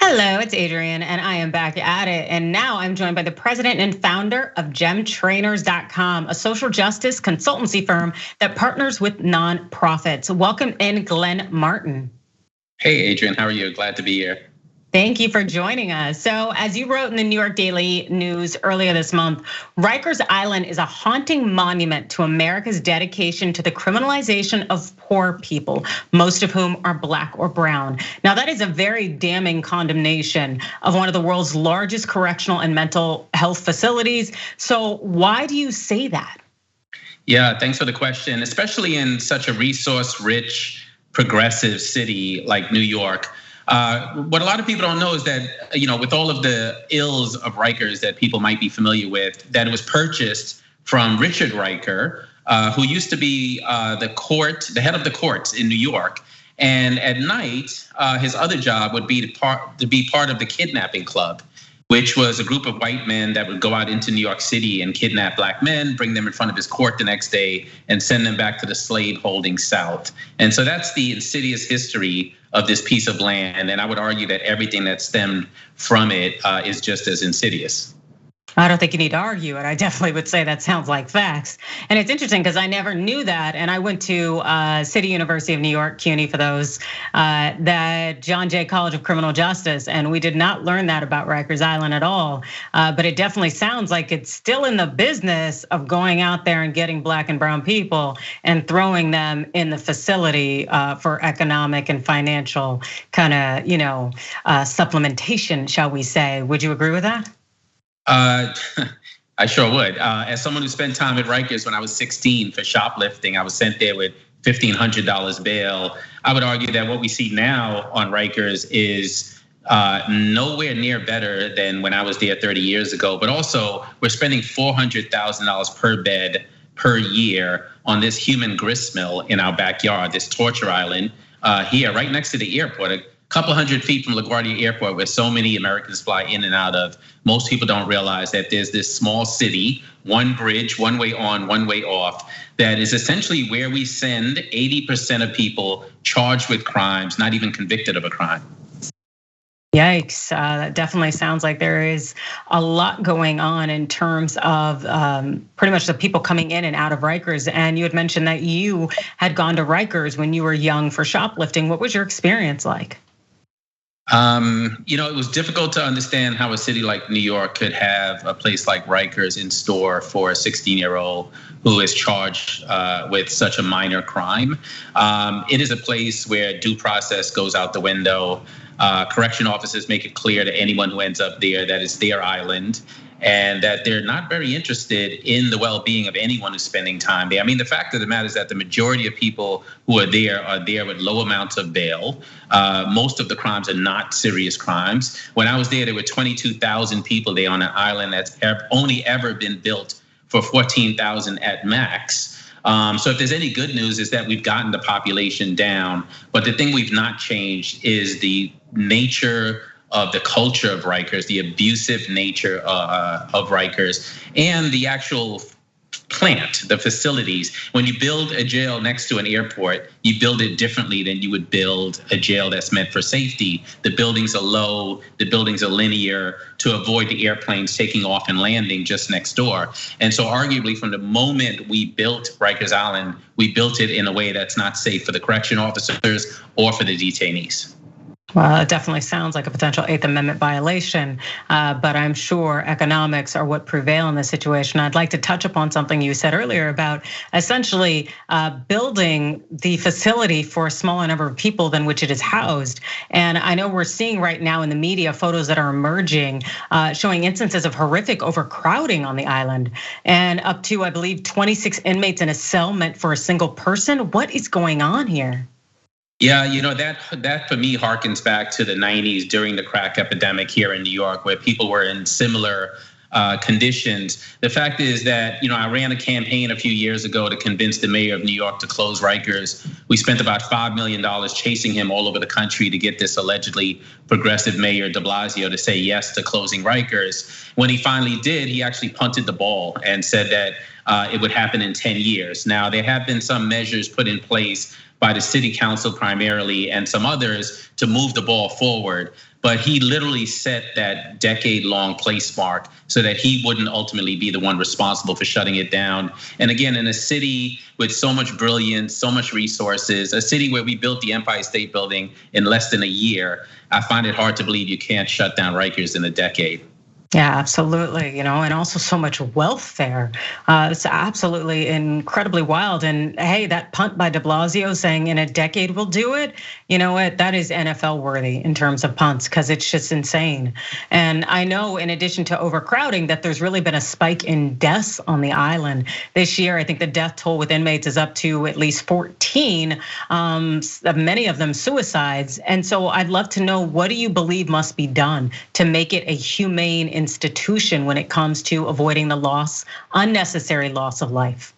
Hello, it's Adrienne, and I am back at it. And now I'm joined by the president and founder of GemTrainers.com, a social justice consultancy firm that partners with nonprofits. Welcome in, Glenn Martin. Hey, Adrienne, how are you? Glad to be here. Thank you for joining us. So, as you wrote in the New York Daily News earlier this month, Rikers Island is a haunting monument to America's dedication to the criminalization of poor people, most of whom are Black or brown. Now, that is a very damning condemnation of one of the world's largest correctional and mental health facilities. So, why do you say that? Yeah, thanks for the question, especially in such a resource-rich, progressive city like New York. What a lot of people don't know is that, with all of the ills of Rikers that people might be familiar with, that it was purchased from Richard Riker, who used to be the head of the courts in New York. And at night, his other job would be to be part of the kidnapping club, which was a group of white men that would go out into New York City and kidnap Black men, bring them in front of his court the next day, and send them back to the slave-holding South. And so that's the insidious history of this piece of land. And I would argue that everything that stemmed from it is just as insidious. I don't think you need to argue it. I definitely would say that sounds like facts. And it's interesting because I never knew that. And I went to City University of New York, CUNY for those, the John Jay College of Criminal Justice. And we did not learn that about Rikers Island at all. But it definitely sounds like it's still in the business of going out there and getting Black and brown people and throwing them in the facility for economic and financial kind of, supplementation, shall we say. Would you agree with that? I sure would. As someone who spent time at Rikers when I was 16 for shoplifting, I was sent there with $1,500 bail. I would argue that what we see now on Rikers is nowhere near better than when I was there 30 years ago. But also, we're spending $400,000 per bed per year on this human gristmill in our backyard, this torture island here, right next to the airport. A couple hundred feet from LaGuardia Airport, where so many Americans fly in and out of. Most people don't realize that there's this small city, one bridge, one way on, one way off, that is essentially where we send 80% of people charged with crimes, not even convicted of a crime. Yikes, that definitely sounds like there is a lot going on in terms of pretty much the people coming in and out of Rikers. And you had mentioned that you had gone to Rikers when you were young for shoplifting. What was your experience like? It was difficult to understand how a city like New York could have a place like Rikers in store for a 16-year-old who is charged with such a minor crime. It is a place where due process goes out the window. Correction officers make it clear to anyone who ends up there that it's their island, and that they're not very interested in the well-being of anyone who's spending time there. I mean, the fact of the matter is that the majority of people who are there with low amounts of bail. Most of the crimes are not serious crimes. When I was there were 22,000 people there on an island that's only ever been built for 14,000 at max. So if there's any good news is that we've gotten the population down, but the thing we've not changed is the nature of the culture of Rikers, the abusive nature of Rikers, and the actual plant, the facilities. When you build a jail next to an airport, you build it differently than you would build a jail that's meant for safety. The buildings are low, the buildings are linear to avoid the airplanes taking off and landing just next door. And so arguably from the moment we built Rikers Island, we built it in a way that's not safe for the correction officers or for the detainees. Well, it definitely sounds like a potential 8th Amendment violation, but I'm sure economics are what prevail in this situation. I'd like to touch upon something you said earlier about essentially building the facility for a smaller number of people than which it is housed. And I know we're seeing right now in the media photos that are emerging showing instances of horrific overcrowding on the island, and up to, I believe, 26 inmates in a cell meant for a single person. What is going on here? Yeah, that for me harkens back to the 90s during the crack epidemic here in New York, where people were in similar conditions. The fact is that, I ran a campaign a few years ago to convince the mayor of New York to close Rikers. We spent about $5 million chasing him all over the country to get this allegedly progressive mayor de Blasio to say yes to closing Rikers. When he finally did, he actually punted the ball and said that it would happen in 10 years. Now, there have been some measures put in place by the city council primarily and some others to move the ball forward. but he literally set that decade-long place mark so that he wouldn't ultimately be the one responsible for shutting it down. And again, in a city with so much brilliance, so much resources, a city where we built the Empire State Building in less than a year, I find it hard to believe you can't shut down Rikers in a decade. Yeah, absolutely. And also so much wealth there. It's absolutely incredibly wild. And hey, that punt by de Blasio saying in a decade we'll do it. You know what? That is NFL worthy in terms of punts, because it's just insane. And I know in addition to overcrowding that there's really been a spike in deaths on the island this year. I think the death toll with inmates is up to at least 14, many of them suicides. And so I'd love to know, what do you believe must be done to make it a humane institution when it comes to avoiding the unnecessary loss of life?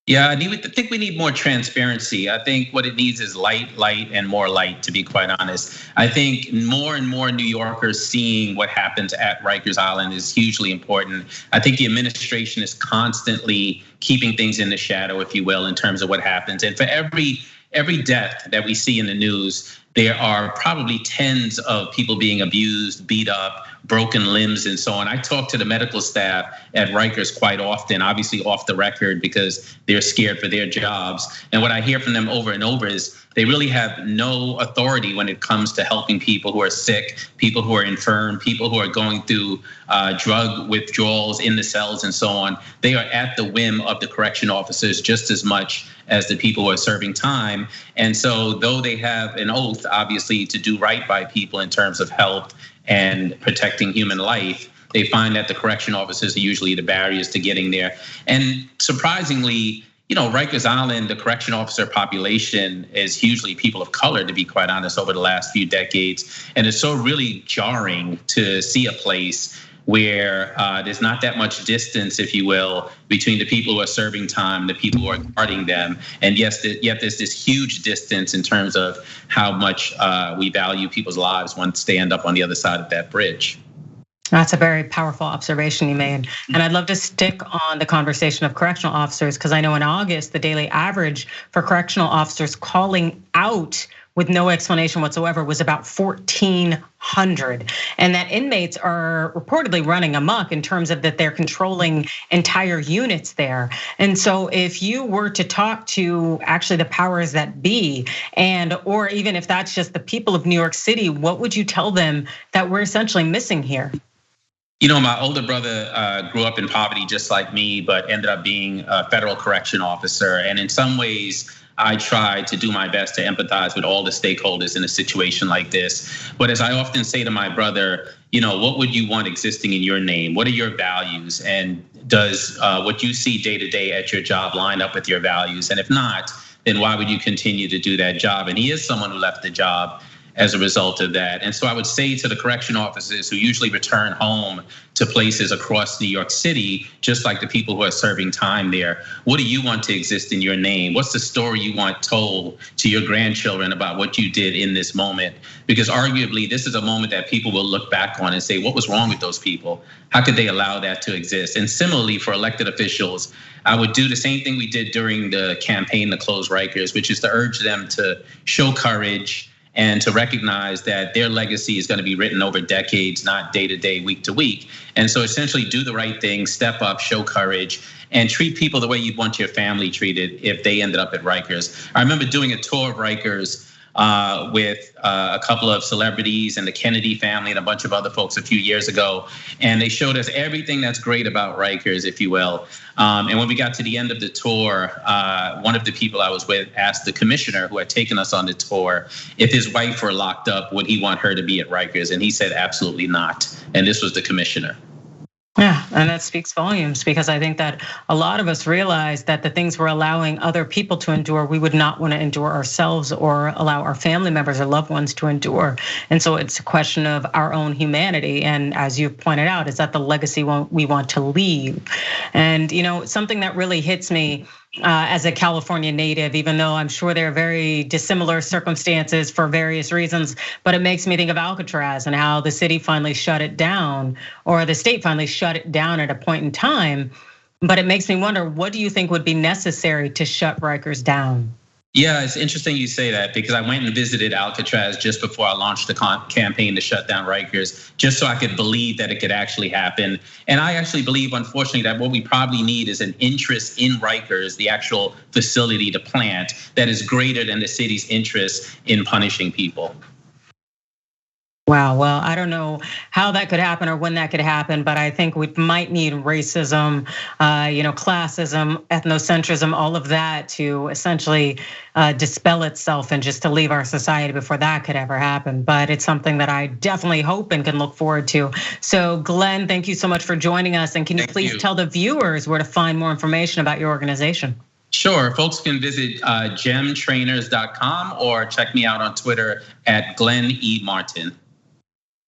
Yeah, I think we need more transparency. I think what it needs is light, and more light, to be quite honest. I think more and more New Yorkers seeing what happens at Rikers Island is hugely important. I think the administration is constantly keeping things in the shadow, if you will, in terms of what happens. And for every death that we see in the news, there are probably tens of people being abused, beat up, broken limbs, and so on. I talk to the medical staff at Rikers quite often, obviously off the record, because they're scared for their jobs. And what I hear from them over and over is they really have no authority when it comes to helping people who are sick, people who are infirm, people who are going through drug withdrawals in the cells and so on. They are at the whim of the correction officers just as much as the people who are serving time. And so though they have an oath, obviously, to do right by people in terms of health and protecting human life, they find that the correction officers are usually the barriers to getting there. And surprisingly, Rikers Island, the correction officer population is hugely people of color, to be quite honest, over the last few decades. And it's so really jarring to see a place where there's not that much distance, if you will, between the people who are serving time, the people who are guarding them. And yet there's this huge distance in terms of how much we value people's lives once they end up on the other side of that bridge. That's a very powerful observation you made. And I'd love to stick on the conversation of correctional officers, because I know in August, the daily average for correctional officers calling out with no explanation whatsoever was about 1,400. And that inmates are reportedly running amok in terms of that they're controlling entire units there. And so if you were to talk to actually the powers that be, or even if that's just the people of New York City, what would you tell them that we're essentially missing here? My older brother grew up in poverty just like me, but ended up being a federal correction officer. And in some ways, I try to do my best to empathize with all the stakeholders in a situation like this. But as I often say to my brother, what would you want existing in your name? What are your values? And does what you see day to day at your job line up with your values? And if not, then why would you continue to do that job? And he is someone who left the job as a result of that. And so I would say to the correction officers who usually return home to places across New York City, just like the people who are serving time there, what do you want to exist in your name? What's the story you want told to your grandchildren about what you did in this moment? Because arguably, this is a moment that people will look back on and say, what was wrong with those people? How could they allow that to exist? And similarly, for elected officials, I would do the same thing we did during the campaign to close Rikers, which is to urge them to show courage and to recognize that their legacy is going to be written over decades, not day to day, week to week. And so essentially do the right thing, step up, show courage, and treat people the way you'd want your family treated if they ended up at Rikers. I remember doing a tour of Rikers with a couple of celebrities and the Kennedy family and a bunch of other folks a few years ago. And they showed us everything that's great about Rikers, if you will. And when we got to the end of the tour, one of the people I was with asked the commissioner who had taken us on the tour, if his wife were locked up, would he want her to be at Rikers? And he said, absolutely not. And this was the commissioner. Yeah, and that speaks volumes, because I think that a lot of us realize that the things we're allowing other people to endure, we would not want to endure ourselves or allow our family members or loved ones to endure. And so it's a question of our own humanity. And as you've pointed out, is that the legacy we want to leave? And something that really hits me as a California native, even though I'm sure there are very dissimilar circumstances for various reasons, but it makes me think of Alcatraz and how the city finally shut it down, or the state finally shut it down at a point in time. But it makes me wonder, what do you think would be necessary to shut Rikers down? Yeah, it's interesting you say that because I went and visited Alcatraz just before I launched the campaign to shut down Rikers, just so I could believe that it could actually happen. And I actually believe, unfortunately, that what we probably need is an interest in Rikers, the actual facility, the plant, that is greater than the city's interest in punishing people. Wow, well, I don't know how that could happen or when that could happen, but I think we might need racism, classism, ethnocentrism, all of that to essentially dispel itself and just to leave our society before that could ever happen. But it's something that I definitely hope and can look forward to. So Glenn, thank you so much for joining us. And can you please tell the viewers where to find more information about your organization? Sure, folks can visit gemtrainers.com or check me out on Twitter at Glenn E. Martin.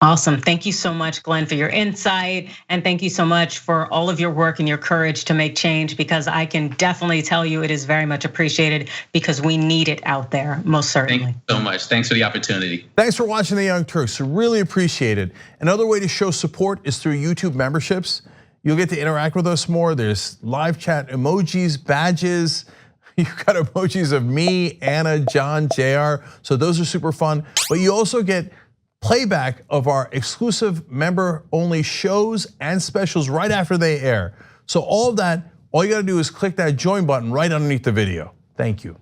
Awesome. Thank you so much, Glenn, for your insight. And thank you so much for all of your work and your courage to make change, because I can definitely tell you it is very much appreciated because we need it out there, most certainly. Thank you so much. Thanks for the opportunity. Thanks for watching The Young Turks. Really appreciate it. Another way to show support is through YouTube memberships. You'll get to interact with us more. There's live chat emojis, badges. You've got emojis of me, Anna, John, JR. So those are super fun. But you also get playback of our exclusive member-only shows and specials right after they air. So all of that, all you gotta do is click that join button right underneath the video. Thank you.